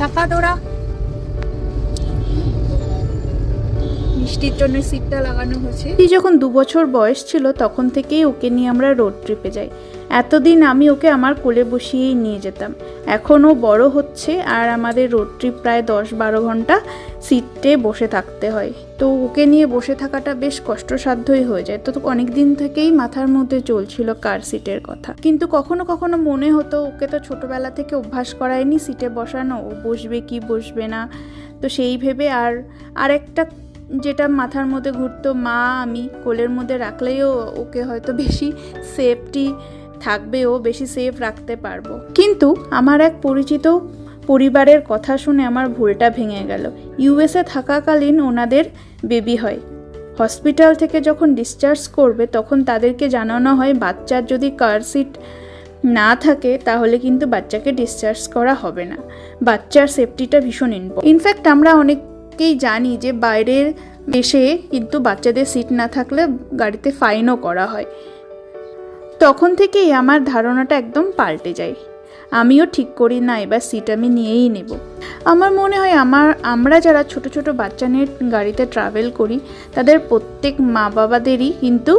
চাপা তোরা। বৃষ্টির জন্য সিটটা লাগানো হয়েছে। যখন 2 বছর বয়স ছিল তখন থেকেই ওকে নিয়ে আমরা রোড ট্রিপে যাই। এতদিন আমি ওকে আমার কোলে বসিয়েই নিয়ে যেতাম। এখনও বড় হচ্ছে আর আমাদের রোড ট্রিপ প্রায় 10-12 ঘন্টা সিটে বসে থাকতে হয়। তো ওকে নিয়ে বসে থাকাটা বেশ কষ্টসাধ্যই হয়ে যায়। তো অনেক দিন থেকেই মাথার মধ্যে চলছিল কার সিটের কথা। কিন্তু কখনো কখনো মনে হতো ওকে তো ছোটোবেলা থেকে অভ্যাস করায়নি সিটে বসানো, ও বসবে কি বসবে না। তো সেই ভেবে আর একটা যেটা মাথার মধ্যে ঘুরতো, মা আমি কোলের মধ্যে রাখলেও ওকে হয়তো বেশি সেফটি থাকবে, ও বেশি সেফ রাখতে পারবো। কিন্তু আমার এক পরিচিত পরিবারের কথা শুনে আমার ভুলটা ভেঙে গেল। ইউএসএ থাকাকালীন ওনাদের বেবি হয়। হসপিটাল থেকে যখন ডিসচার্জ করবে তখন তাদেরকে জানানো হয় বাচ্চার যদি কার সিট না থাকে তাহলে কিন্তু বাচ্চাকে ডিসচার্জ করা হবে না। বাচ্চার সেফটিটা ভীষণ ইনফ্যাক্ট আমরা অনেকেই জানি যে বাইরের দেশে কিন্তু বাচ্চাদের সিট না থাকলে গাড়িতে ফাইনও করা হয়। তখন থেকেই আমার ধারণাটা একদম পাল্টে যায়। আমিও ঠিক করি না এবার সিট আমি নিয়েই নেব। আমার মনে হয় আমরা যারা ছোট ছোট বাচ্চা নিয়ে গাড়িতে ট্রাভেল করি তাদের প্রত্যেক মা বাবাদেরই কিন্তু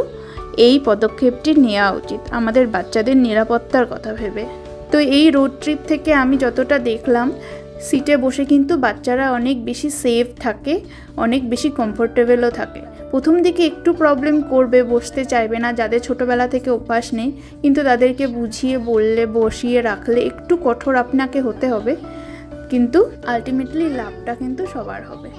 এই পদক্ষেপটি নেওয়া উচিত আমাদের বাচ্চাদের নিরাপত্তার কথা ভেবে। তো এই রোড ট্রিপ থেকে আমি যতটা দেখলাম সিটে বসে কিন্তু বাচ্চারা অনেক বেশি সেফ থাকে, অনেক বেশি কমফোর্টেবলও থাকে। প্রথম দিকে একটু প্রবলেম করবে, বসতে চাইবে না, যাদের ছোটোবেলা থেকে অভ্যাস নেই। কিন্তু তাদেরকে বুঝিয়ে বললে, বসিয়ে রাখলে একটু কঠোর আপনাকে হতে হবে, কিন্তু আলটিমেটলি লাভটা কিন্তু সবার হবে।